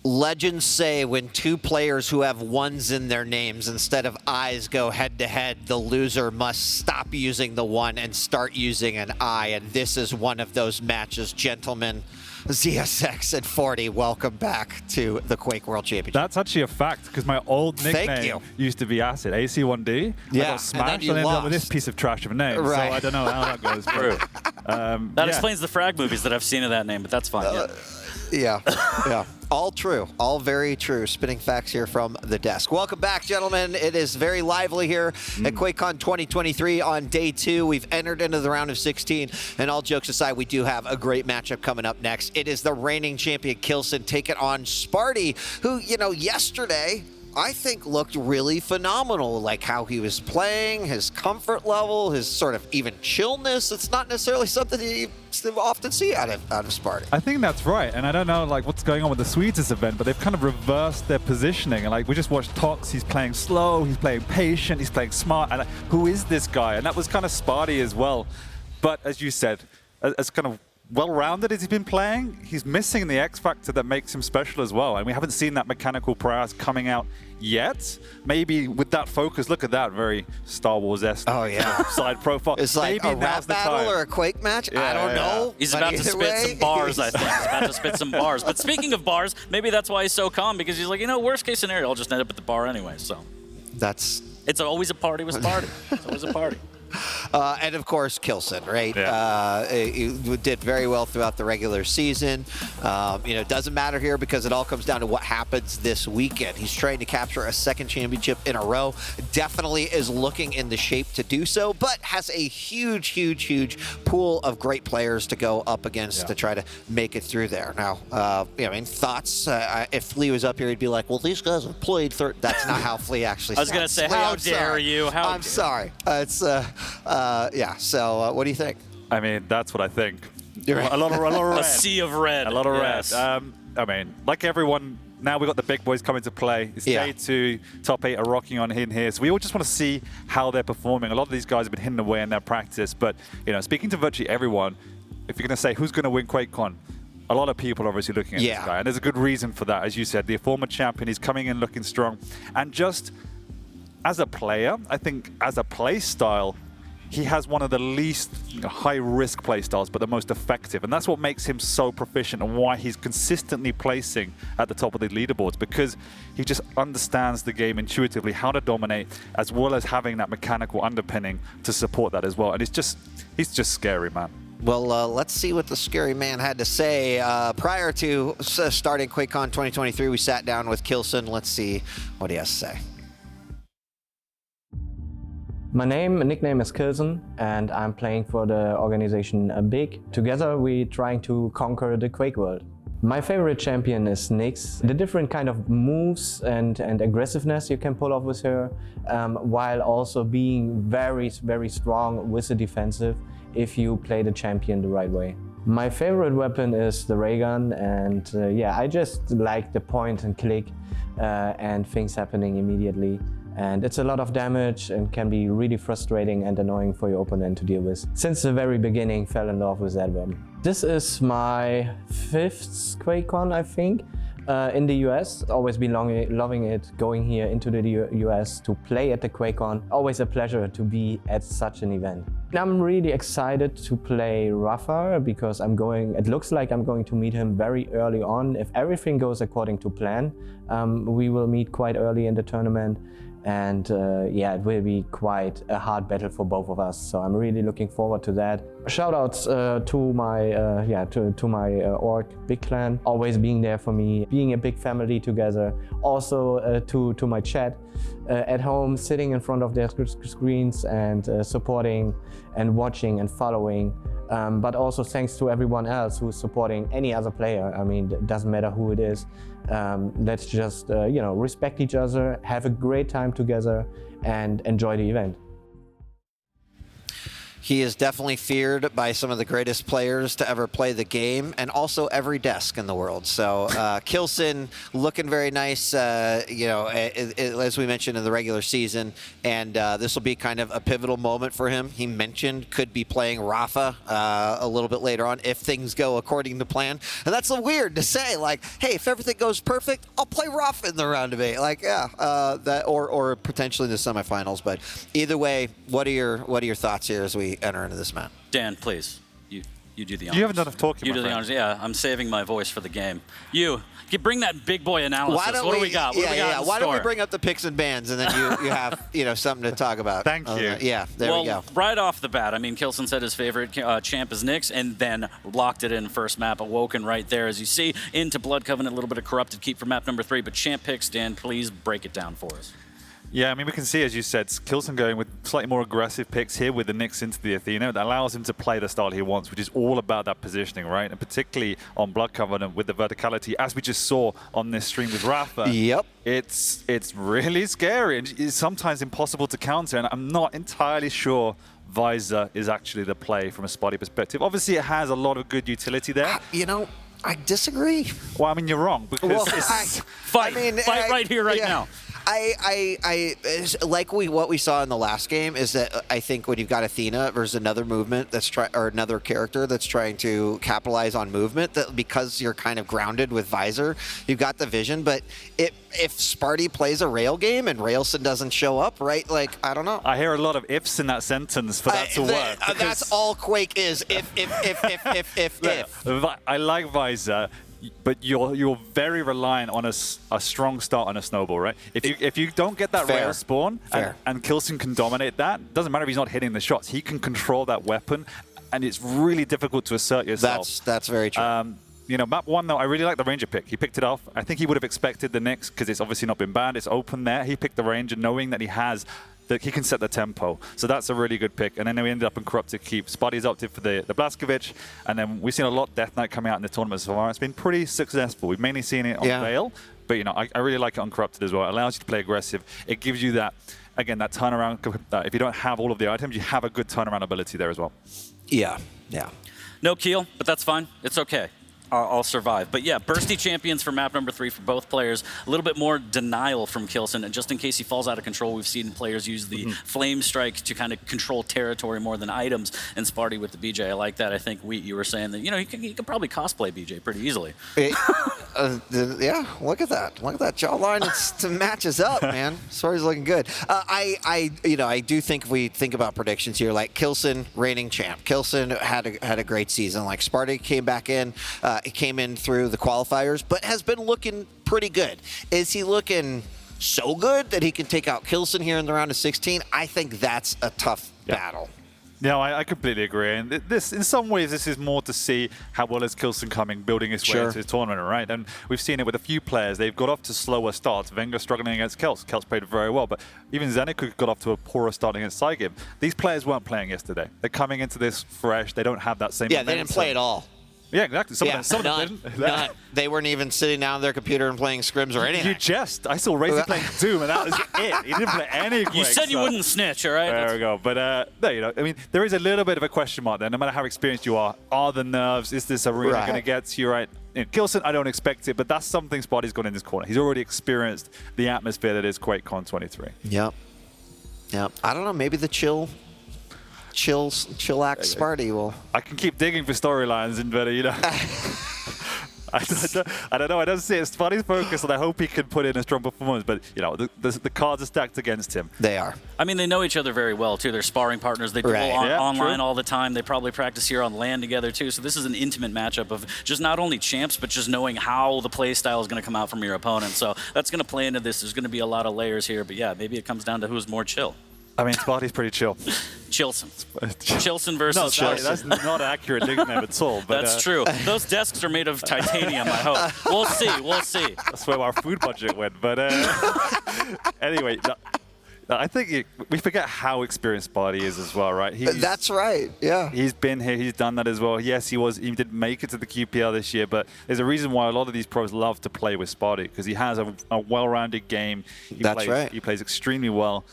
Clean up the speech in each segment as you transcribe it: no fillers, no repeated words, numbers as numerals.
Legends say when two players who have ones in their names instead of I's go head-to-head, the loser must stop using the one and start using an I, and this is one of those matches, gentlemen. ZSX and 40, welcome back to the Quake World Championship. That's actually a fact, because my old nickname used to be Acid, AC1D. Yeah, I got smashed and ended up with this piece of trash of a name, so I don't know how that goes. That explains the Frag movies that I've seen of that name, but that's fine. Yeah, all true, all very true. Spinning facts here from the desk. Welcome back, gentlemen. It is very lively here at Quakecon 2023 on day 2. We've entered into the round of 16, and all jokes aside, we do have a great matchup coming up next. It is the reigning champion Kilson taking on Sparty, who, you know, yesterday I think looked really phenomenal, like how he was playing, his comfort level, his sort of even chillness. It's not necessarily something you often see out of Sparty. I think that's right, and I don't know like what's going on with the Swedes this event, but they've kind of reversed their positioning. And like we just watched Tox, he's playing slow, he's playing patient, he's playing smart, and like, who is this guy? And that was kind of Sparty as well. But as you said, as kind of well-rounded as he's been playing, he's missing the X factor that makes him special as well. And we haven't seen that mechanical prowess coming out yet. Maybe with that focus, look at that, very Star Wars-esque side profile. It's like maybe a rap battle or a Quake match? I don't know. He's about to spit some bars, I think. He's about to spit some bars. But speaking of bars, maybe that's why he's so calm, because he's like, you know, worst case scenario, I'll just end up at the bar anyway. So it's always a party with Sparty. It's always a party. And of course, Kilson, right? He did very well throughout the regular season. You know, it doesn't matter here because it all comes down to what happens this weekend. He's trying to capture a second championship in a row. Definitely is looking in the shape to do so, but has a huge, huge, huge pool of great players to go up against to try to make it through there. Now, I mean, thoughts? If Flea was up here, he'd be like, well, these guys have played third. That's not how Flea actually sounds. I was going to say, how dare you? I'm sorry. It's, yeah, so what do you think? I mean, that's what I think. Right. A lot of red. A sea of red. A lot of red. I mean, like everyone, now we've got the big boys coming to play. It's day 2, top 8 are rocking on in here. So we all just want to see how they're performing. A lot of these guys have been hidden away in their practice. But, you know, speaking to virtually everyone, if you're going to say who's going to win Quakecon, a lot of people are obviously looking at this guy. And there's a good reason for that. As you said, the former champion, he's coming in looking strong. And just as a player, I think as a play style, he has one of the least high-risk playstyles, but the most effective. And that's what makes him so proficient and why he's consistently placing at the top of the leaderboards, because he just understands the game intuitively, how to dominate, as well as having that mechanical underpinning to support that as well. And he's just scary, man. Well, let's see what the scary man had to say. Prior to starting QuakeCon 2023, we sat down with Kilson. Let's see what he has to say. My nickname is Kilson, and I'm playing for the organization BIG. Together we're trying to conquer the Quake world. My favorite champion is Nyx. The different kind of moves and aggressiveness you can pull off with her, while also being very, very strong with the defensive if you play the champion the right way. My favorite weapon is the ray gun, and yeah, I just like the point and click and things happening immediately. And it's a lot of damage and can be really frustrating and annoying for your opponent to deal with. Since the very beginning, fell in love with that weapon. This is my 5th QuakeCon, I think, in the US. Always been loving it, going here into the US to play at the QuakeCon. Always a pleasure to be at such an event. I'm really excited to play Rafa because it looks like I'm going to meet him very early on. If everything goes according to plan, we will meet quite early in the tournament. And yeah, it will be quite a hard battle for both of us. So I'm really looking forward to that. Shoutouts to my org, Big Clan, always being there for me, being a big family together. Also to my chat at home, sitting in front of their screens and supporting and watching and following. But also thanks to everyone else who's supporting any other player. I mean, it doesn't matter who it is. Let's just respect each other, have a great time together, and enjoy the event. He is definitely feared by some of the greatest players to ever play the game, and also every desk in the world. So Kilson looking very nice, as we mentioned in the regular season, and this will be kind of a pivotal moment for him. He mentioned could be playing Rafa a little bit later on if things go according to plan. And that's so weird to say, like, hey, if everything goes perfect, I'll play Rafa in the round of 8. Like, yeah, that or potentially in the semifinals. But either way, what are your thoughts here as we enter into this match? Dan, please. You do the honors. You haven't done enough talking. You do the honors. Yeah, I'm saving my voice for the game. You bring that big boy analysis. What do we got? Why don't we bring up the picks and bans, and then you have something to talk about. Thank you. Yeah, there we go. Right off the bat, I mean, Kilson said his favorite champ is Nyx, and then locked it in first map, Awoken right there, as you see, into Blood Covenant, a little bit of Corrupted Keep for map number 3, but champ picks, Dan, please break it down for us. Yeah, I mean, we can see, as you said, Kilson going with slightly more aggressive picks here with the Nyx into the Athena. That allows him to play the style he wants, which is all about that positioning, right? And particularly on Blood Covenant with the verticality, as we just saw on this stream with Rafa. Yep. It's really scary and it's sometimes impossible to counter. And I'm not entirely sure Visor is actually the play from a Sparty perspective. Obviously, it has a lot of good utility there. I disagree. Well, I mean, you're wrong because fight right here, right now. I like what we saw in the last game is that I think when you've got Athena versus another movement or another character that's trying to capitalize on movement, that because you're kind of grounded with Visor, you've got the vision. But if Sparty plays a rail game and Ro16 doesn't show up, right? Like, I don't know. I hear a lot of ifs in that sentence for that to work. That's all Quake is. If. I like Visor. But you're very reliant on a strong start on a snowball, right? If you don't get that rail spawn and Kilson can dominate that, doesn't matter if he's not hitting the shots. He can control that weapon, and it's really difficult to assert yourself. That's very true. Map 1, though, I really like the Ranger pick. He picked it off. I think he would have expected the Nyx because it's obviously not been banned. It's open there. He picked the Ranger knowing that he can set the tempo. So that's a really good pick. And then we ended up in Corrupted Keep. Sparty's opted for the Blazkowicz. And then we've seen a lot Death Knight coming out in the tournament so far. It's been pretty successful. We've mainly seen it on Veil. But, I really like it on Corrupted as well. It allows you to play aggressive. It gives you that, again, that turnaround. If you don't have all of the items, you have a good turnaround ability there as well. Yeah. No Keel, but that's fine. It's okay. I'll survive. But yeah, bursty champions for map number 3 for both players. A little bit more denial from Kilson, and just in case he falls out of control, we've seen players use the flame strike to kind of control territory more than items. And Sparty with the BJ, I like that. I think you were saying that he can probably cosplay BJ pretty easily. Yeah, look at that jawline. It matches up, man. Sparty's looking good. I do think if we think about predictions here, like Kilson, reigning champ. Kilson had a great season. Like Sparty came back in. He came in through the qualifiers, but has been looking pretty good. Is he looking so good that he can take out Kilson here in the round of 16? I think that's a tough battle. No, I completely agree. And this, in some ways, this is more to see how well is Kilson coming, building his way into his tournament, right? And we've seen it with a few players. They've got off to slower starts. Wenger struggling against Kels. Kels played very well, but even Zenek got off to a poorer start against Saigib. These players weren't playing yesterday. They're coming into this fresh. They don't have that same momentum. They didn't play at all. Yeah, exactly. Some of them didn't. None. They weren't even sitting down on their computer and playing scrims or anything. I saw Razor playing Doom, and that was it. He didn't play any Quake. You said you wouldn't snitch, all right? There we go. But, I mean, there is a little bit of a question mark there. No matter how experienced you are the nerves? Is this arena going to get to you, right? Kilson, I don't expect it, but that's something Sparty's got in this corner. He's already experienced the atmosphere that is Quakecon 23. Yep. I don't know. Maybe the chillax Sparty will. I can keep digging for storylines, but I don't know. I don't see it. Sparty's focused, and I hope he can put in a strong performance. But the cards are stacked against him. They are. I mean, they know each other very well too. They're sparring partners. They duel online all the time. They probably practice here on LAN together too. So this is an intimate matchup of just not only champs, but just knowing how the play style is going to come out from your opponent. So that's going to play into this. There's going to be a lot of layers here. But yeah, maybe it comes down to who's more chill. I mean, Sparty's pretty chill. Chilson. Chilson versus Chilson. That's not an accurate nickname at all. But, that's true. Those desks are made of titanium, I hope. We'll see. That's where our food budget went. But anyway, I think we forget how experienced Sparty is as well, right? That's right, yeah. He's been here. He's done that as well. Yes, he did make it to the QPL this year, but there's a reason why a lot of these pros love to play with Sparty, because he has a well-rounded game. He plays extremely well.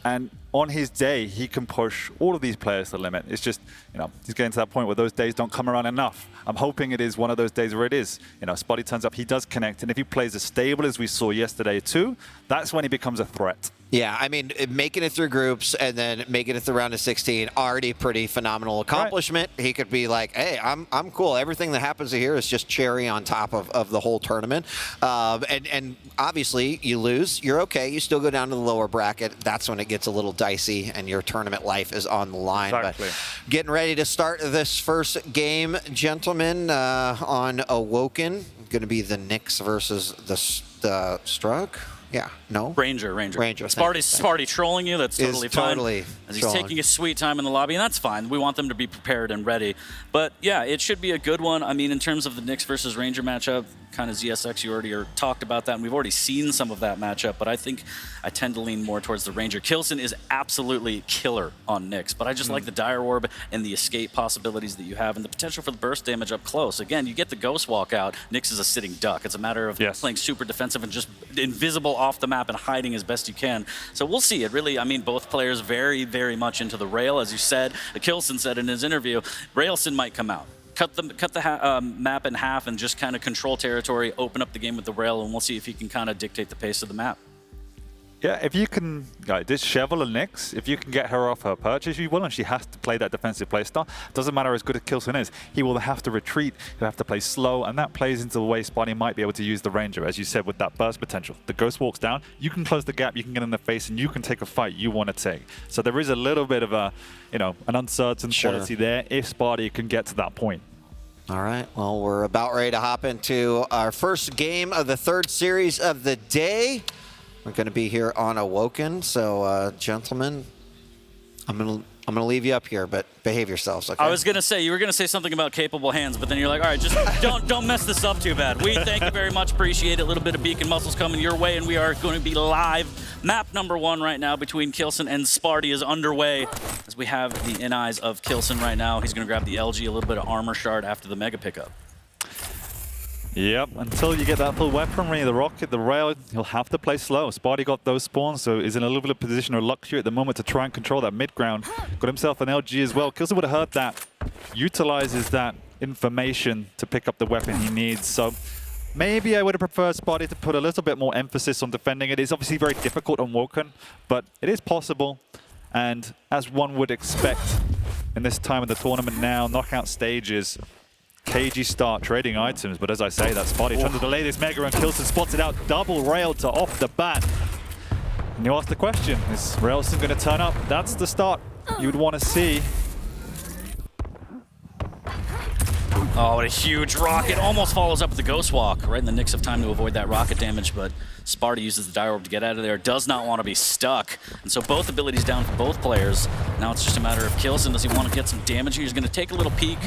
And on his day, he can push all of these players to the limit. It's just, he's getting to that point where those days don't come around enough. I'm hoping it is one of those days where it is. Sparty turns up, he does connect, and if he plays as stable as we saw yesterday too, that's when he becomes a threat. Yeah, I mean, making it through groups and then making it through round of 16, already pretty phenomenal accomplishment. Right. He could be like, hey, I'm cool. Everything that happens here is just cherry on top of the whole tournament. And obviously, you lose, you're okay. You still go down to the lower bracket. That's when it gets a little dicey and your tournament life is on the line. Exactly. But getting ready to start this first game, gentlemen, on Awoken. Going to be the Knicks versus the Strug. Yeah, no? Ranger. Sparty trolling you, that's totally fine. As he's taking his sweet time in the lobby, and that's fine. We want them to be prepared and ready. But yeah, it should be a good one. I mean, in terms of the Knicks versus Ranger matchup, kind of ZSX, you already talked about that, and we've already seen some of that matchup, but I think I tend to lean more towards the Ranger. Kilson is absolutely killer on Knicks, but I just like the Dire Orb and the escape possibilities that you have and the potential for the burst damage up close. Again, you get the Ghost Walk out, Knicks is a sitting duck. It's a matter of playing super defensive and just invisible off the map and hiding as best you can. So we'll see. It really, I mean, both players very, very much into the rail. As you said, Kilson said in his interview, Railson might come out. Cut the map in half and just kind of control territory, open up the game with the rail, and we'll see if he can kind of dictate the pace of the map. Yeah, if you can dishevel a Nyx, if you can get her off her perch as you will, and she has to play that defensive playstyle, doesn't matter as good as Kilson is, he will have to retreat, he'll have to play slow, and that plays into the way Sparty might be able to use the Ranger, as you said, with that burst potential. The Ghost walks down, you can close the gap, you can get in the face, and you can take a fight you want to take. So there is a little bit of a, an uncertain quality there if Sparty can get to that point. All right, well, we're about ready to hop into our first game of the third series of the day. We're going to be here on Awoken, so gentlemen, I'm gonna leave you up here, but behave yourselves, okay? I was gonna say, you were gonna say something about capable hands, but then you're like, all right, just don't mess this up too bad. We thank you very much, appreciate it. A little bit of beacon muscles coming your way, and we are going to be live. Map number 1 right now between Kilson and Sparty is underway, as we have the in-eyes of Kilson right now. He's gonna grab the LG, a little bit of armor shard after the mega pickup. Yep, until you get that full weaponry, the rocket, the rail, he'll have to play slow. Sparty got those spawns, so is in a little bit of position of luxury at the moment to try and control that mid ground. Got himself an LG as well. Kilson would have heard that, utilizes that information to pick up the weapon he needs. So maybe I would have preferred Sparty to put a little bit more emphasis on defending it. It's obviously very difficult on Awoken, but it is possible. And as one would expect in this time of the tournament now, knockout stages, KG start trading items, but as I say, that Sparty trying to delay this mega, and Kilson spots it out, double rail to off the bat. And you ask the question, is Ro16 going to turn up? That's the start you would want to see. Oh, what a huge rocket. Almost follows up with the Ghost Walk, right in the nicks of time to avoid that rocket damage, but Sparty uses the Dire Orb to get out of there, does not want to be stuck. And so both abilities down for both players. Now it's just a matter of Kilson. Does he want to get some damage? He's going to take a little peek.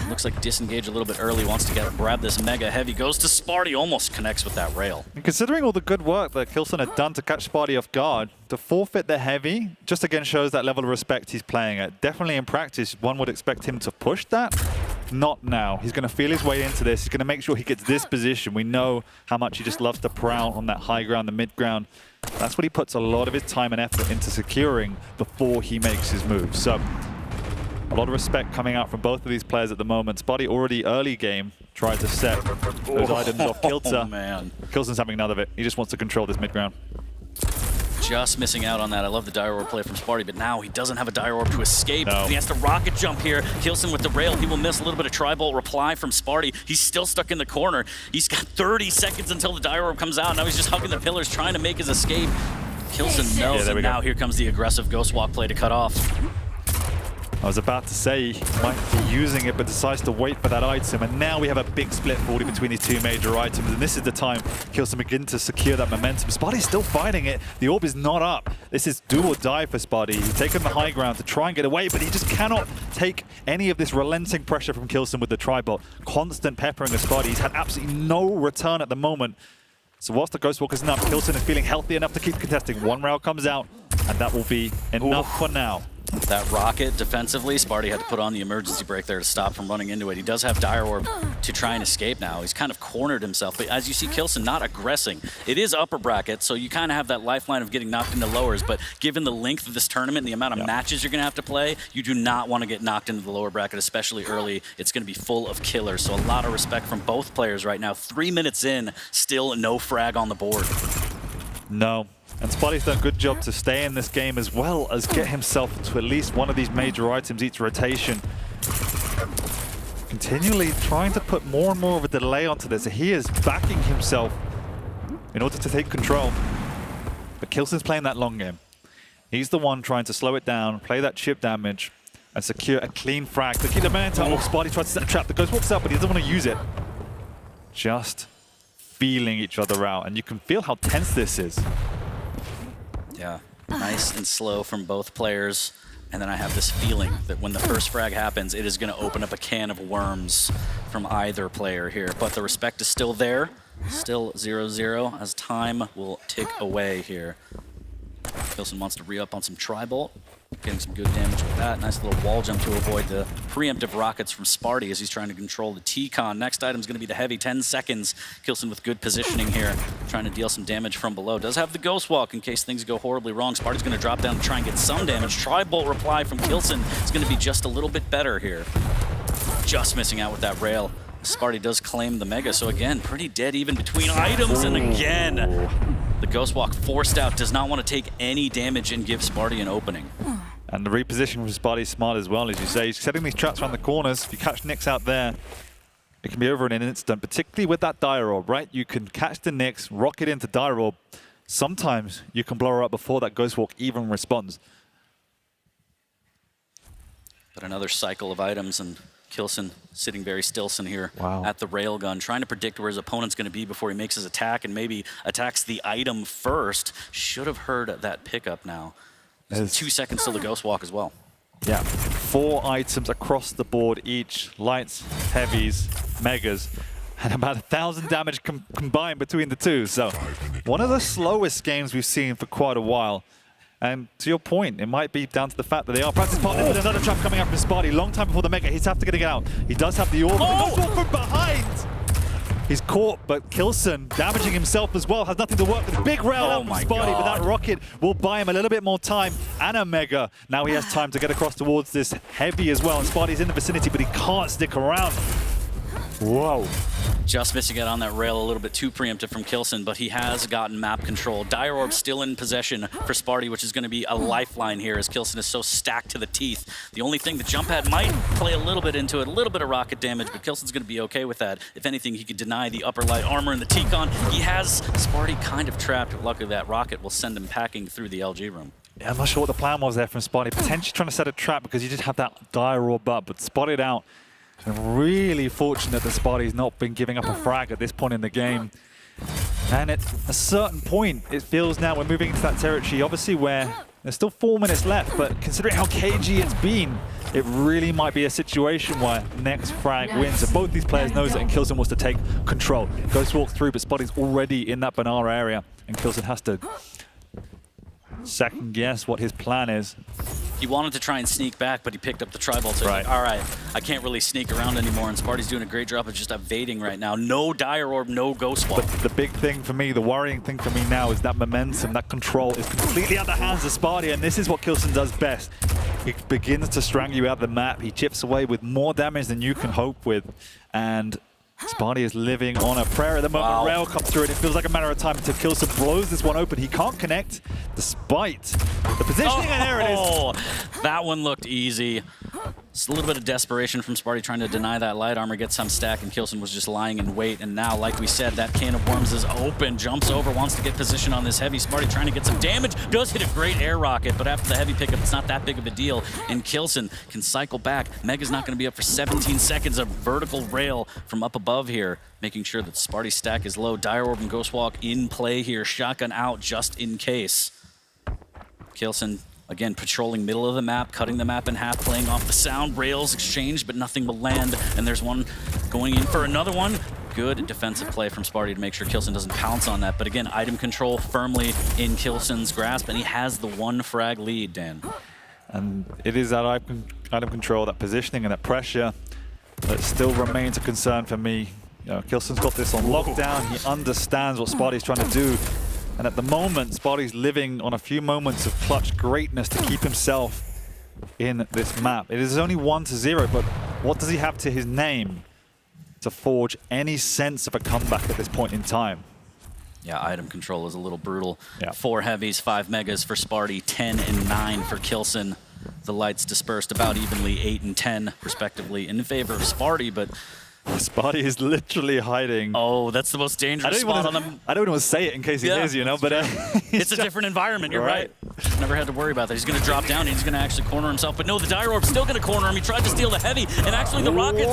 Looks like disengage a little bit early, wants to grab this mega heavy. Goes to Sparty, almost connects with that rail. And considering all the good work that Kilson had done to catch Sparty off guard, to forfeit the heavy just again shows that level of respect he's playing at. Definitely in practice, one would expect him to push that. Not now. He's going to feel his way into this. He's going to make sure he gets this position. We know how much he just loves to prowl on that high ground, the mid ground. That's what he puts a lot of his time and effort into securing before he makes his move. So a lot of respect coming out from both of these players at the moment. Sparty already early game tried to set those items off kilter. Oh, man. Kilson's having none of it. He just wants to control this mid ground. Just missing out on that. I love the Dire Orb play from Sparty, but now he doesn't have a Dire Orb to escape. No. He has to rocket jump here. Kilson with the rail. He will miss a little bit of Tri-Bolt reply from Sparty. He's still stuck in the corner. He's got 30 seconds until the Dire Orb comes out. Now he's just hugging the pillars, trying to make his escape. Kilson knows, and now here comes the aggressive Ghost Walk play to cut off. I was about to say he might be using it, but decides to wait for that item. And now we have a big split forward between these two major items. And this is the time Kilson begin to secure that momentum. Sparty's still fighting it. The orb is not up. This is do or die for Sparty. He's taken the high ground to try and get away, but he just cannot take any of this relenting pressure from Kilson with the Tri-Bolt. Constant peppering of Sparty. He's had absolutely no return at the moment. So whilst the Ghost Walk isn't up, Kilson is feeling healthy enough to keep contesting. One rail comes out, and that will be enough for now. That rocket defensively, Sparty had to put on the emergency brake there to stop from running into it. He does have Dire Orb to try and escape now. He's kind of cornered himself, but as you see, Kilson not aggressing. It is upper bracket, so you kind of have that lifeline of getting knocked into lowers, but given the length of this tournament and the amount of matches you're going to have to play, you do not want to get knocked into the lower bracket, especially early. It's going to be full of killers, so a lot of respect from both players right now. 3 minutes in, still no frag on the board. No. And Sparty's done a good job to stay in this game as well as get himself to at least one of these major items each rotation. Continually trying to put more and more of a delay onto this. He is backing himself in order to take control. But Kilson's playing that long game. He's the one trying to slow it down, play that chip damage, and secure a clean frag to keep the momentum. Sparty tries to set a trap. The Ghost walks out, but he doesn't want to use it. Just feeling each other out. And you can feel how tense this is. Yeah, nice and slow from both players. And then I have this feeling that when the first frag happens, it is going to open up a can of worms from either player here. But the respect is still there. Still 0-0 as time will tick away here. Kilson wants to re-up on some Tri-Bolt. Getting some good damage with that. Nice little wall jump to avoid the preemptive rockets from Sparty as he's trying to control the T-Con. Next item is going to be the heavy. 10 seconds. Kilson with good positioning here. Trying to deal some damage from below. Does have the Ghost Walk in case things go horribly wrong. Sparty's going to drop down to try and get some damage. Tri-Bolt reply from Kilson is going to be just a little bit better here. Just missing out with that rail. Sparty does claim the Mega, so again, pretty dead even between items, and again, the Ghost Walk forced out, does not want to take any damage and give Sparty an opening. And the reposition from Sparty is smart as well, as you say. He's setting these traps around the corners. If you catch Nyx out there, it can be over in an instant, particularly with that Dire Orb, right? You can catch the Nyx, rock it into Dire Orb. Sometimes you can blow her up before that Ghost Walk even responds. But another cycle of items, and Kilson sitting very stillson here at the railgun, trying to predict where his opponent's going to be before he makes his attack and maybe attacks the item first. Should have heard that pickup now. 2 seconds till the Ghost Walk as well. Yeah, 4 items across the board each. Lights, heavies, megas, and about 1,000 damage combined between the two. So one of the slowest games we've seen for quite a while. And to your point, it might be down to the fact that they are practice partners with another trap coming up from Sparty. Long time before the Mega, he's have to get it out. He does have the orb. Oh! The Ghost Walk from behind! He's caught, but Kilson damaging himself as well. Has nothing to work with. Big rail out from Sparty, but that rocket will buy him a little bit more time and a Mega. Now he has time to get across towards this heavy as well. And Sparty's in the vicinity, but he can't stick around. Whoa. Just missing out on that rail, a little bit too preemptive from Kilson, but he has gotten map control. Dire Orb still in possession for Sparty, which is going to be a lifeline here as Kilson is so stacked to the teeth. The only thing the jump pad might play a little bit into it, a little bit of rocket damage, but Kilson's going to be okay with that. If anything, he could deny the upper light armor and the T-Con. He has Sparty kind of trapped. Luckily, that rocket will send him packing through the LG room. Yeah, I'm not sure what the plan was there from Sparty. Potentially trying to set a trap because you just have that Dire Orb up, but spotted out. And really fortunate that Sparty's not been giving up a frag at this point in the game. And at a certain point, it feels now we're moving into that territory, obviously where there's still 4 minutes left, but considering how cagey it's been, it really might be a situation where next frag wins. And both these players knows it, and Kilson wants to take control. Ghost walks through, but Sparty's already in that Banara area, and Kilson has to second guess what his plan is. He wanted to try and sneak back, but he picked up the Tri-Bolt. So like, all right, I can't really sneak around anymore, and Sparty's doing a great job of just evading right now. No Dire Orb, no Ghost Walk. But the big thing for me, the worrying thing for me now is that momentum, that control is completely out of the hands of Sparty, and this is what Kilson does best. He begins to strangle you out of the map. He chips away with more damage than you can hope with, and Sparty is living on a prayer at the moment. Wow. Rail comes through, and it feels like a matter of time until Kilson blows this one open. He can't connect despite the positioning, and there it is. That one looked easy. Just a little bit of desperation from Sparty trying to deny that light armor, get some stack, and Kilson was just lying in wait. And now, like we said, that can of worms is open. Jumps over, wants to get position on this heavy. Sparty trying to get some damage. Does hit a great air rocket, but after the heavy pickup, it's not that big of a deal. And Kilson can cycle back. Mega's not going to be up for 17 seconds. A vertical rail from up above here, making sure that Sparty's stack is low. Dire Orb and Ghost Walk in play here. Shotgun out just in case. Kilson again, patrolling middle of the map, cutting the map in half, playing off the sound. Rails exchange, but nothing will land. And there's one going in for another one. Good defensive play from Sparty to make sure Kilson doesn't pounce on that. But again, item control firmly in Kilson's grasp, and he has the 1 frag lead, Dan. And it is that out of control, that positioning and that pressure that still remains a concern for me. You know, Kilson's got this on lockdown. He understands what Sparty's trying to do. And at the moment, Sparty's living on a few moments of clutch greatness to keep himself in this map. It is only 1-0, but what does he have to his name to forge any sense of a comeback at this point in time? Yeah, item control is a little brutal. Yeah. 4 heavies, 5 megas for Sparty, 10 and 9 for Kilson. The lights dispersed about evenly, 8 and 10 respectively in favor of Sparty, but Sparty is literally hiding. oh, that's the most dangerous spot on them. I don't even want to say it in case he is, you know, but it's a different environment, you're right. Never had to worry about that. He's going to drop down and he's going to actually corner himself. But no, the Dire Orb's still going to corner him. He tried to steal the heavy, and actually the rockets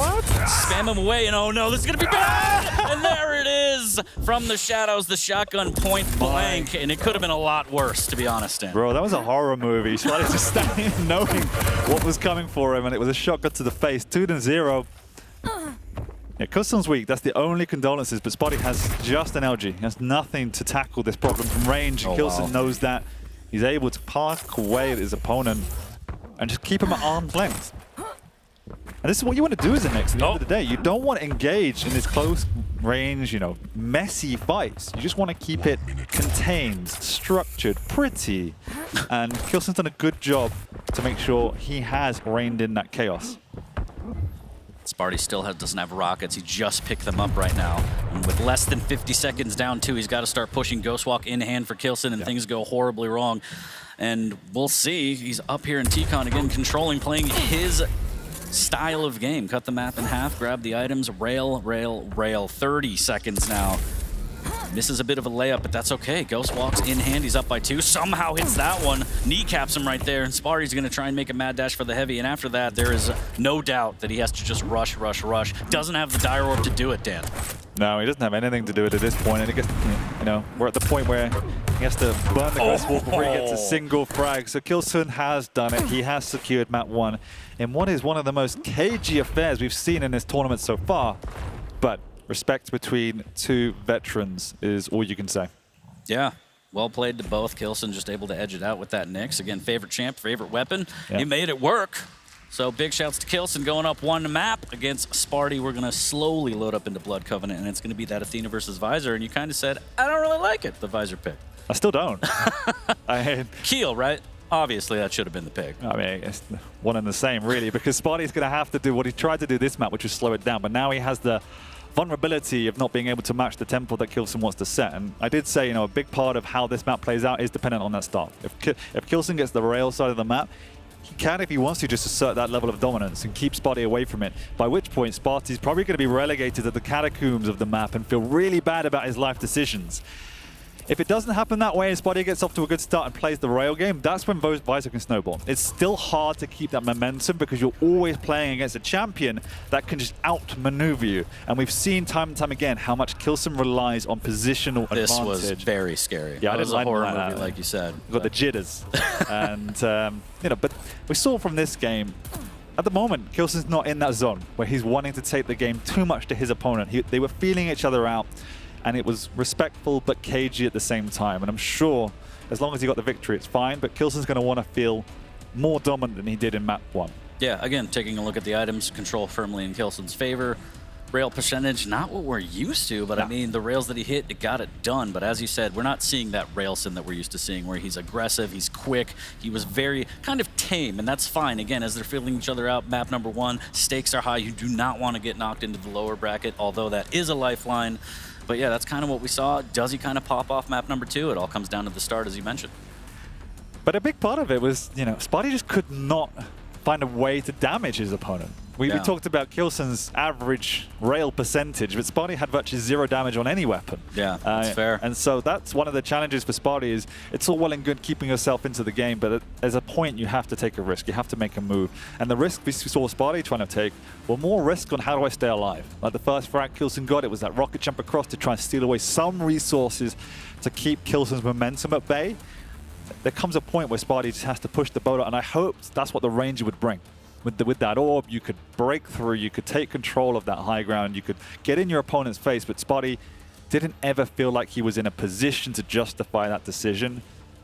spam him away. And oh no, this is going to be bad! And there it is! From the shadows, the shotgun point blank. And it could have been a lot worse, to be honest, Dan. Bro, that was a horror movie. Sparty just standing knowing what was coming for him, and it was a shotgun to the face. 2-0. Yeah, Kilson's weak, that's the only condolences, but Sparty has just an LG. He has nothing to tackle this problem from range. Kilson knows that. He's able to park away at his opponent and just keep him at arm's length. And this is what you want to do as a Nix at the end of the day. You don't want to engage in this close range, you know, messy fights. You just want to keep it contained, structured, pretty. And Kilson's done a good job to make sure he has reined in that chaos. Sparty still doesn't have rockets. He just picked them up right now. And with less than 50 seconds down, too, he's got to start pushing Ghostwalk in hand for Kilson, and things go horribly wrong. And we'll see. He's up here in T-Con again, controlling, playing his style of game. Cut the map in half, grab the items, rail, rail, rail. 30 seconds now. Misses a bit of a layup, but that's okay. Ghost walks in hand, he's up by 2. Somehow hits that one, kneecaps him right there, and Sparty's gonna try and make a mad dash for the heavy, and after that, there is no doubt that he has to just rush, rush, rush. Doesn't have the Dire Orb to do it, Dan. No, he doesn't have anything to do with it at this point, and it gets, you know, we're at the point where he has to burn the Ghost Wall before he gets a single frag. So Kilson has done it. He has secured map 1 in what is one of the most cagey affairs we've seen in this tournament so far, but respect between two veterans is all you can say. Yeah, well played to both. Kilson just able to edge it out with that Nyx. Again, favorite champ, favorite weapon. He made it work. So big shouts to Kilson going up 1 map against Sparty. We're going to slowly load up into Blood Covenant, and it's going to be that Athena versus Visor. And you kind of said, I don't really like it, the Visor pick. I still don't. Keel, right? Obviously, that should have been the pick. I mean, it's one and the same, really, because Sparty's going to have to do what he tried to do this map, which was slow it down. But now he has the vulnerability of not being able to match the tempo that Kilson wants to set. And I did say, you know, a big part of how this map plays out is dependent on that start. If Kilson gets the rail side of the map, he can, if he wants to, just assert that level of dominance and keep Sparty away from it. By which point, Sparty's probably going to be relegated to the catacombs of the map and feel really bad about his life decisions. If it doesn't happen that way and Sparty gets off to a good start and plays the rail game, that's when Visor can snowball. It's still hard to keep that momentum because you're always playing against a champion that can just outmaneuver you. And we've seen time and time again how much Kilson relies on positional advantage. This was very scary. Yeah, it was a horror movie, like you said. Got the jitters. And, you know, but we saw from this game, at the moment, Kilson's not in that zone where he's wanting to take the game too much to his opponent. They were feeling each other out. And it was respectful but cagey at the same time. And I'm sure as long as he got the victory, it's fine. But Kilson's going to want to feel more dominant than he did in map 1. Yeah, again, taking a look at the items, control firmly in Kilson's favor. Rail percentage, not what we're used to, but I mean, the rails that he hit, it got it done. But as you said, we're not seeing that Railson that we're used to seeing where he's aggressive, he's quick, he was very kind of tame, and that's fine. Again, as they're feeling each other out, map number 1, stakes are high. You do not want to get knocked into the lower bracket, although that is a lifeline. But yeah, that's kind of what we saw. Does he kind of pop off map number 2? It all comes down to the start, as you mentioned. But a big part of it was, you know, Sparty just could not find a way to damage his opponent. We talked about Kilson's average rail percentage, but Sparty had virtually 0 damage on any weapon. Yeah, that's fair. And so that's one of the challenges for Sparty is it's all well and good keeping yourself into the game, but at a point you have to take a risk. You have to make a move. And the risk we saw Sparty trying to take were more risk on how do I stay alive. Like the first frag Kilson got, it was that rocket jump across to try and steal away some resources to keep Kilson's momentum at bay. There comes a point where Sparty just has to push the boat out, and I hope that's what the Ranger would bring. With that orb, you could break through, you could take control of that high ground, you could get in your opponent's face, but Sparty didn't ever feel like he was in a position to justify that decision,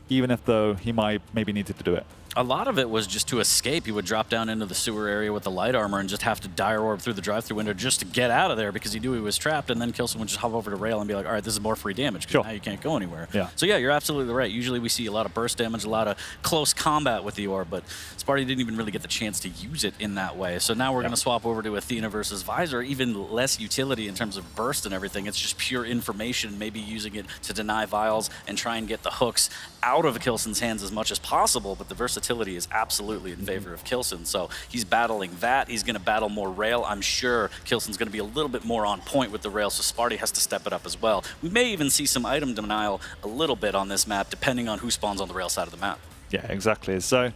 even if though he maybe needed to do it. A lot of it was just to escape. He would drop down into the sewer area with the light armor and just have to dire orb through the drive-through window just to get out of there because he knew he was trapped, and then Kilson would just hop over to rail and be like, all right, this is more free damage because now you can't go anywhere. Yeah. So yeah, you're absolutely right. Usually we see a lot of burst damage, a lot of close combat with the orb, but Sparty didn't even really get the chance to use it in that way. So now we're going to swap over to Athena versus Visor, even less utility in terms of burst and everything. It's just pure information, maybe using it to deny vials and try and get the hooks out of Kilson's hands as much as possible, but the versatility is absolutely in favor of Kilson. So he's battling that. He's going to battle more rail. I'm sure Kilson's going to be a little bit more on point with the rail, so Sparty has to step it up as well. We may even see some item denial a little bit on this map, depending on who spawns on the rail side of the map. Yeah, exactly. So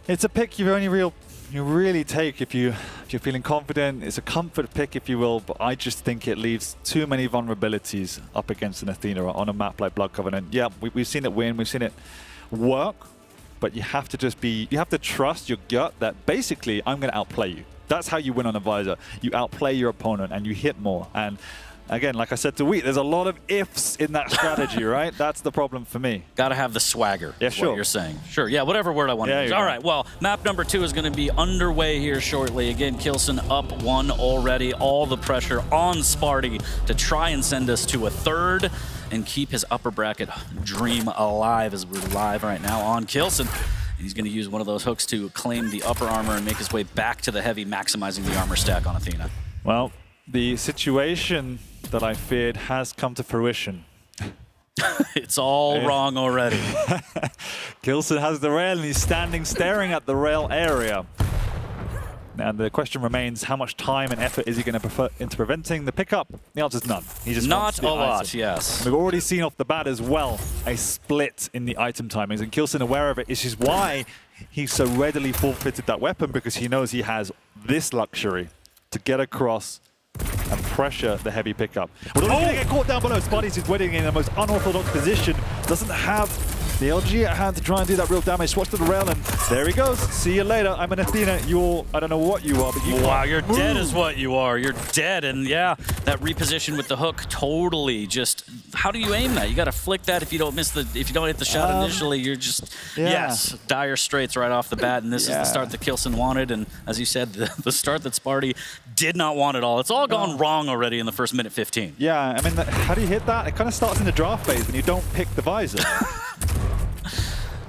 it's a pick you really take if you're feeling confident. It's a comfort pick, if you will, but I just think it leaves too many vulnerabilities up against an Athena on a map like Blood Covenant. Yeah, we've seen it win, we've seen it work, but you have to trust your gut that basically I'm going to outplay you. That's how you win on a Visor. You outplay your opponent and you hit more. And again, like I said to Wheat, there's a lot of ifs in that strategy, right? That's the problem for me. Got to have the swagger. Yeah, sure. What you're saying. Sure, yeah, whatever word I want to use. All right, well, map number 2 is going to be underway here shortly. Again, Kilson up 1 already. All the pressure on Sparty to try and send us to a 3rd and keep his upper bracket dream alive as we're live right now on Kilson. He's going to use one of those hooks to claim the upper armor and make his way back to the heavy, maximizing the armor stack on Athena. Well, the situation that I feared has come to fruition. It's all wrong already. Kilson has the rail and he's standing staring at the rail area. And the question remains, how much time and effort is he going to put into preventing the pickup? The answer is none. He just Not a lot, item. yes. We've already seen off the bat as well a split in the item timings, and Kilson aware of it. This is why he so readily forfeited that weapon, because he knows he has this luxury to get across and pressure the heavy pickup. Well, he's going to get caught down below. Sparty's just waiting in the most unorthodox position. Doesn't have the LG at hand to try and do that real damage. Swatch to the rail, and there he goes. See you later. I'm an Athena. You're, I don't know what you are, but you Wow, you're dead is what you are. You're dead. And yeah, that reposition with the hook, totally just, how do you aim that? You got to flick that if you don't miss the, if you don't hit the shot initially, you're just, yes, dire straits right off the bat. And this is the start that Kilson wanted. And as you said, the start that Sparty did not want at all. It's all gone wrong already in the first minute 15. Yeah, I mean, how do you hit that? It kind of starts in the draft phase when you don't pick the visor.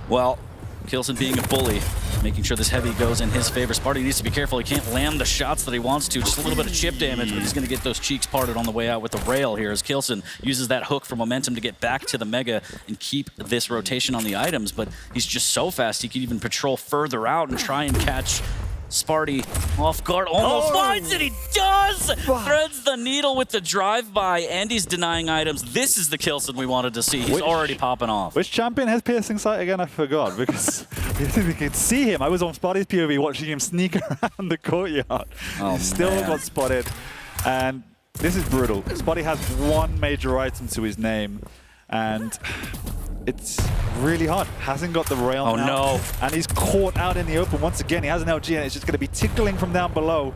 Well, Kilson being a bully, making sure this heavy goes in his favor. Sparty needs to be careful. He can't land the shots that he wants to. Just a little bit of chip damage, but he's going to get those cheeks parted on the way out with the rail here as Kilson uses that hook for momentum to get back to the Mega and keep this rotation on the items. But he's just so fast, he can even patrol further out and try and catch Sparty off guard. Almost finds it, he does! Threads the needle with the drive-by, and he's denying items. This is the Kilson we wanted to see. He's already popping off. Which champion has piercing sight again? I forgot, because we could see him. I was on Sparty's POV watching him sneak around the courtyard. He still got spotted, and this is brutal. Sparty has one major item to his name, and it's really hard. Hasn't got the rail now. No. And he's caught out in the open once again. He has an LG and it's just going to be tickling from down below.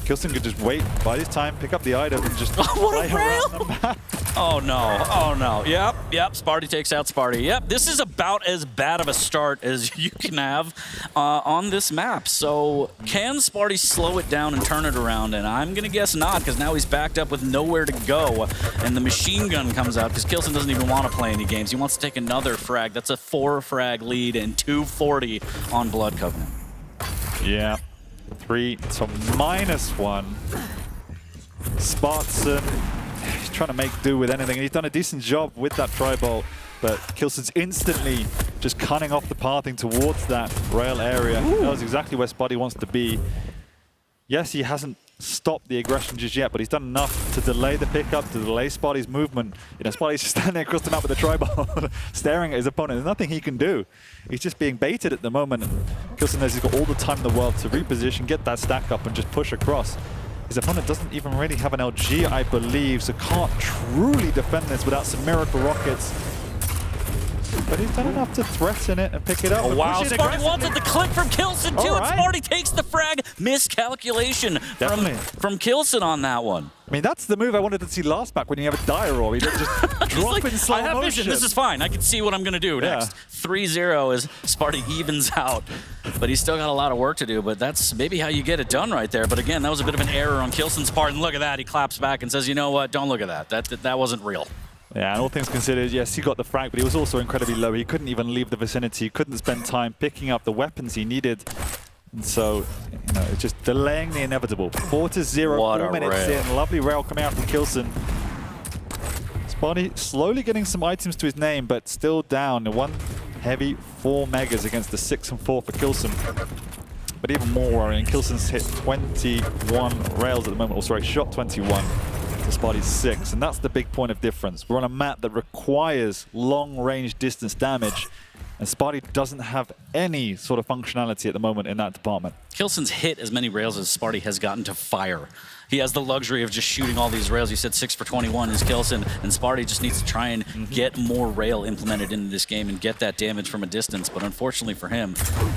Kilson could just wait, bide his time, pick up the item and just play around the map. Oh no, oh no. Yep, Sparty takes out Sparty. Yep, this is about as bad of a start as you can have on this map. So can Sparty slow it down and turn it around? And I'm gonna guess not, because now he's backed up with nowhere to go. And the machine gun comes out, because Kilson doesn't even want to play any games. He wants to take another frag. That's a 4 frag lead and 240 on Blood Covenant. Yeah, 3 to -1. Spartan, he's trying to make do with anything. He's done a decent job with that tri-bolt, but Kilson's instantly just cutting off the pathing towards that rail area. He knows exactly where Sparty wants to be. Yes, he hasn't stopped the aggression just yet, but he's done enough to delay the pickup, to delay Sparty's movement. You know, Sparty's just standing across the map with a tri-bolt, staring at his opponent. There's nothing he can do. He's just being baited at the moment. And Kilson knows he's got all the time in the world to reposition, get that stack up, and just push across. His opponent doesn't even really have an LG, I believe, so can't truly defend this without some miracle rockets. but he's done enough to threaten it and pick it up. Oh, wow, Sparty Sparty wanted the clip from Kilson too, and right. Sparty takes the frag. Miscalculation from Kilson on that one. I mean, that's the move I wanted to see last back when you have a die roll. You don't just drop in slow I have motion. vision. This is fine. I can see what I'm going to do next. 3-0 as Sparty evens out. But he's still got a lot of work to do, but that's maybe how you get it done right there. But again, that was a bit of an error on Kilson's part. And look at that. He claps back and says, you know what? Don't look at that. That wasn't real. Yeah, and all things considered, yes, he got the frag, but he was also incredibly low. He couldn't even leave the vicinity. He couldn't spend time picking up the weapons he needed. And so, you know, it's just delaying the inevitable. 4-0, What 4 a minutes rail. in. Lovely rail coming out from Kilson. Sparty slowly getting some items to his name, but still down. The one heavy 4 megas against the 6 and 4 for Kilson. But even more worrying, Kilson's hit 21 rails at the moment. Or sorry, shot 21 to Sparty's 6. And that's the big point of difference. We're on a map that requires long-range distance damage. And Sparty doesn't have any sort of functionality at the moment in that department. Kilson's hit as many rails as Sparty has gotten to fire. He has the luxury of just shooting all these rails. You said 6 for 21 is Kilson, and Sparty just needs to try and get more rail implemented into this game and get that damage from a distance. But unfortunately for him,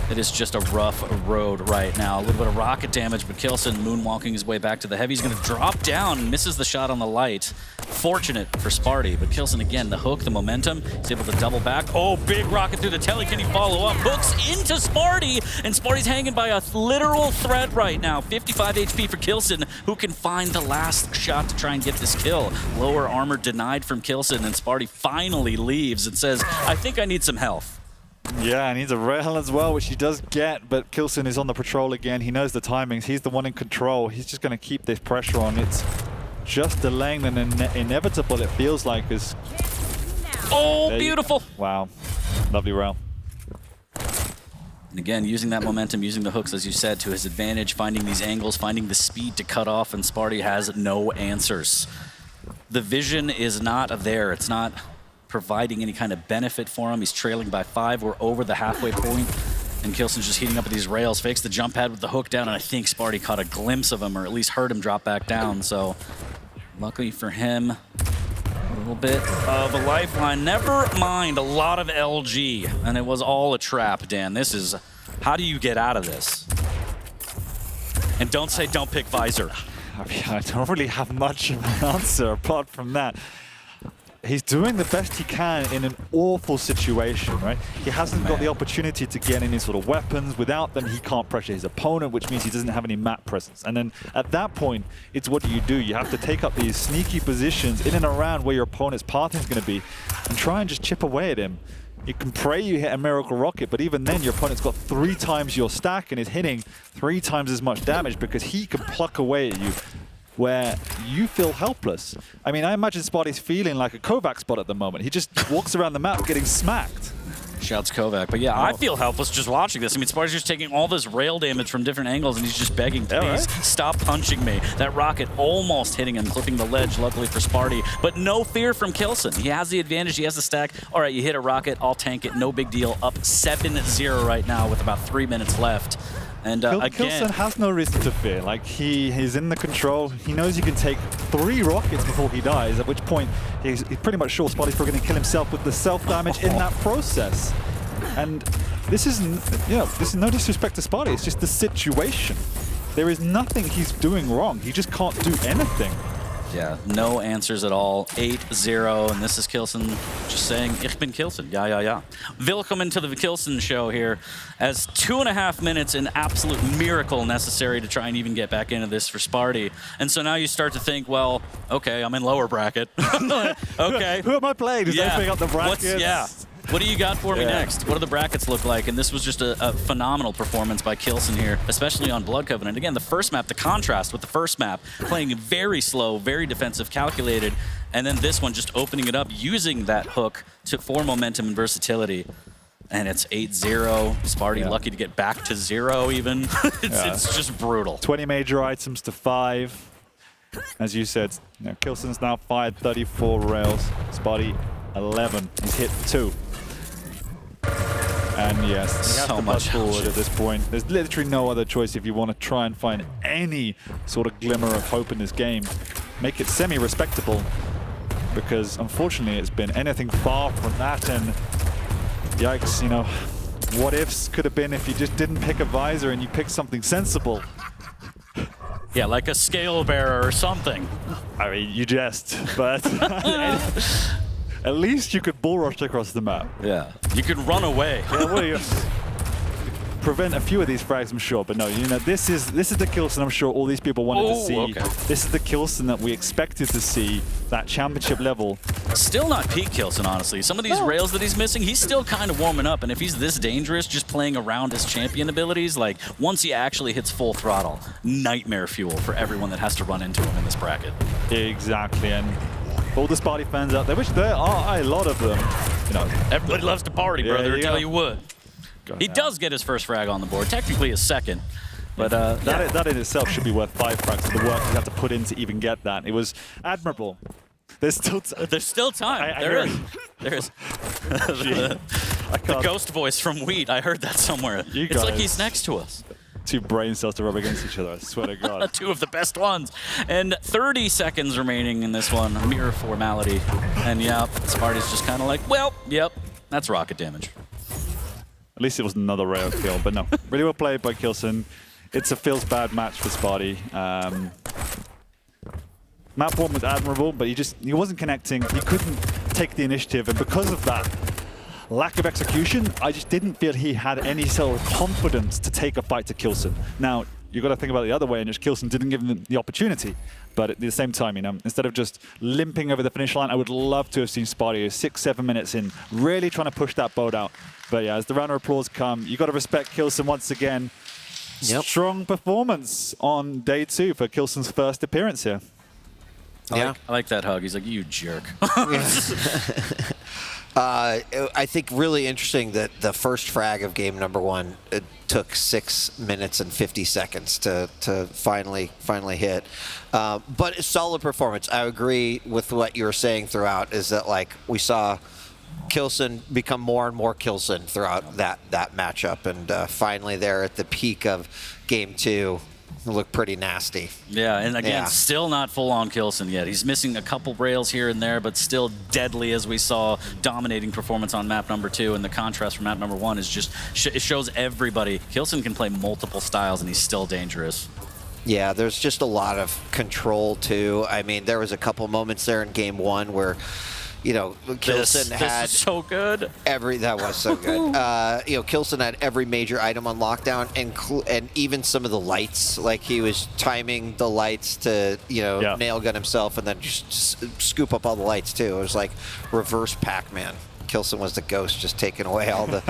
it is just a rough road right now. A little bit of rocket damage, but Kilson moonwalking his way back to the heavy. He's going to drop down, misses the shot on the light. Fortunate for Sparty, but Kilson again, the hook, the momentum. He's able to double back. Oh, big rocket through the telly. Can he follow up? Hooks into Sparty, and Sparty's hanging by a literal thread right now. 55 HP for Kilson, who can find the last shot to try and get this kill. Lower armor denied from Kilson, and Sparty finally leaves and says, I think I need some health. Yeah, he needs a rail as well, which he does get, but Kilson is on the patrol again. He knows the timings. He's the one in control. He's just going to keep this pressure on. It's just delaying the inevitable, it feels like. Is Oh, beautiful. Wow. Lovely rail. And again, using that momentum, using the hooks, as you said, to his advantage, finding these angles, finding the speed to cut off, and Sparty has no answers. The vision is not there. It's not providing any kind of benefit for him. He's trailing by 5. We're over the halfway point, and Kilson's just heating up with these rails, fakes the jump pad with the hook down, and I think Sparty caught a glimpse of him, or at least heard him drop back down. So luckily for him, a little bit of a lifeline. Never mind, a lot of LG, and it was all a trap, Dan. This is, how do you get out of this? And don't say don't pick Visor. I mean, I don't really have much of an answer apart from that. He's doing the best he can in an awful situation, right? He hasn't got the opportunity to get any sort of weapons. Without them, he can't pressure his opponent, which means he doesn't have any map presence. And then at that point, it's what do? You have to take up these sneaky positions in and around where your opponent's path is going to be and try and just chip away at him. You can pray you hit a miracle rocket, but even then your opponent's got 3 times your stack and is hitting 3 times as much damage because he can pluck away at you where you feel helpless. I mean, I imagine Sparty's feeling like a Kovac spot at the moment. He just walks around the map getting smacked. Shouts Kovac. But yeah, I feel helpless just watching this. I mean, Sparty's just taking all this rail damage from different angles, and he's just begging, please, stop punching me. That rocket almost hitting him, clipping the ledge, luckily for Sparty. But no fear from Kilson. He has the advantage. He has the stack. All right, you hit a rocket. I'll tank it. No big deal. Up 7-0 right now with about 3 minutes left. And again, Kilson has no reason to fear. Like, he's in the control. He knows he can take 3 rockets before he dies, at which point he's pretty much sure Sparty's probably going to kill himself with the self-damage in that process. And this is, this is no disrespect to Sparty. It's just the situation. There is nothing he's doing wrong. He just can't do anything. Yeah, no answers at all. 8-0, and this is Kilson just saying, Ich bin Kilson. Ja. Willkommen to the Kilson show here, as 2.5 minutes, an absolute miracle necessary to try and even get back into this for Sparty. And so now you start to think, well, okay, I'm in lower bracket. Okay. Who am I playing? Is opening up the brackets? What do you got for me next? What do the brackets look like? And this was just a phenomenal performance by Kilson here, especially on Blood Covenant. Again, the first map, the contrast with the first map, playing very slow, very defensive, calculated, and then this one just opening it up, using that hook for momentum and versatility. And it's 8-0. Sparty lucky to get back to 0 even. It's just brutal. 20 major items to 5. As you said, Kilson's now fired 34 rails. Sparty 11. He's hit 2. And yes, you have to push forward at this point. There's literally no other choice if you want to try and find any sort of glimmer of hope in this game. Make it semi-respectable, because unfortunately it's been anything far from that, and Yikes, you know, what ifs could have been if you just didn't pick a visor and you picked something sensible. Yeah, like a scale bearer or something. I mean, you jest, but at least you could bull rush across the map. Yeah, you could run away. Yeah, well, you prevent a few of these frags, I'm sure, but no, you know, this is the Kilson I'm sure all these people wanted to see. Okay. This is the Kilson that we expected to see, that championship level. Still not peak Kilson, honestly. Some of these rails that he's missing, he's still kind of warming up, and if he's this dangerous just playing around his champion abilities, like, once he actually hits full throttle, nightmare fuel for everyone that has to run into him in this bracket. Exactly, and all the Sparty fans out there, which there are a lot of them, you know. Everybody loves to party, brother, I tell you what. He now. does get his first frag on the board, technically his second. But that in itself should be worth 5 frags for the work you have to put in to even get that. It was admirable. There's still time. There is. The ghost voice from Wheat. I heard that somewhere. It's like he's next to us. 2 brain cells to rub against each other, I swear to God. 2 of the best ones. And 30 seconds remaining in this one. Mere formality. And yeah, Sparty's just kind of like, well, yep, that's rocket damage. At least it was another rail kill, but no. Really well played by Kilson. It's a feels bad match for Sparty. Map 1 was admirable, but he wasn't connecting. He couldn't take the initiative, and because of that lack of execution, I just didn't feel he had any sort of confidence to take a fight to Kilson. Now, you've got to think about it the other way, in which Kilson didn't give him the opportunity. But at the same time, you know, instead of just limping over the finish line, I would love to have seen Sparty 6-7 minutes in, really trying to push that boat out. But yeah, as the round of applause come, you've got to respect Kilson once again. Yep. Strong performance on day 2 for Kilson's first appearance here. Yeah, I like that hug. He's like, you jerk. I think really interesting that the first frag of game number 1 it took 6 minutes and 50 seconds to finally hit. But a solid performance. I agree with what you were saying throughout, is that like we saw Kilson become more and more Kilson throughout that matchup, and finally there at the peak of game 2. Look pretty nasty. Yeah, and again, still not full-on Kilson yet. He's missing a couple rails here and there, but still deadly, as we saw. Dominating performance on map number 2, and the contrast from map number 1 is just, it shows everybody. Kilson can play multiple styles, and he's still dangerous. Yeah, there's just a lot of control, too. I mean, there was a couple moments there in game 1 where, you know, Kilson had this is so good. That was so good. You know, Kilson had every major item on lockdown, and even some of the lights. Like he was timing the lights to, you know, nail gun himself, and then just scoop up all the lights too. It was like reverse Pac-Man. Kilson was the ghost, just taking away all the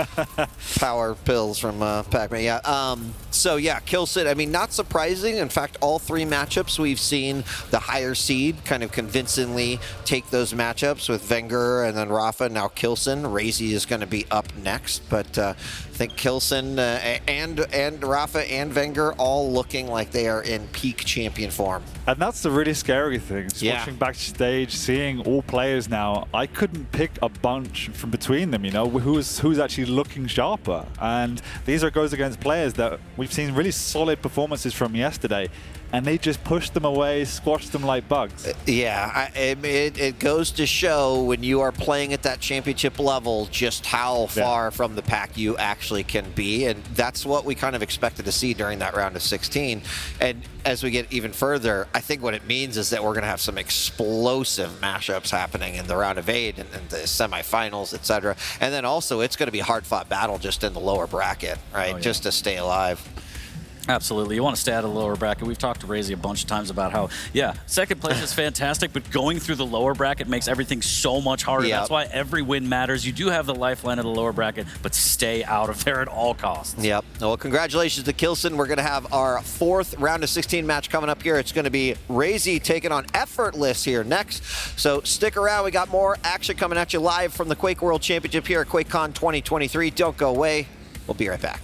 power pills from Pac-Man. Yeah. So yeah, Kilson. I mean, not surprising. In fact, all 3 matchups we've seen the higher seed kind of convincingly take those matchups with Wenger and then Rafa. Now Kilson. Razy is going to be up next, but I think Kilson and Rafa and Wenger all looking like they are in peak champion form. And that's the really scary thing. Just watching backstage, seeing all players now, I couldn't pick a bunch from between them, you know, who's actually looking sharper. And these goes against players that we've seen really solid performances from yesterday, and they just pushed them away, squashed them like bugs. Yeah, it goes to show when you are playing at that championship level just how far from the pack you actually can be, and that's what we kind of expected to see during that round of 16. And as we get even further, I think what it means is that we're going to have some explosive mashups happening in the round of 8 and the semifinals, etc. And then also it's going to be a hard-fought battle just in the lower bracket, right? Just to stay alive. Absolutely. You want to stay out of the lower bracket. We've talked to Razy a bunch of times about how, second place is fantastic, but going through the lower bracket makes everything so much harder. That's why every win matters. You do have the lifeline of the lower bracket, but stay out of there at all costs. Yep. Well, congratulations to Kilson. We're going to have our 4th round of 16 match coming up here. It's going to be Razy taking on Effortless here next. So stick around. We got more action coming at you live from the Quake World Championship here at Quakecon 2023. Don't go away. We'll be right back.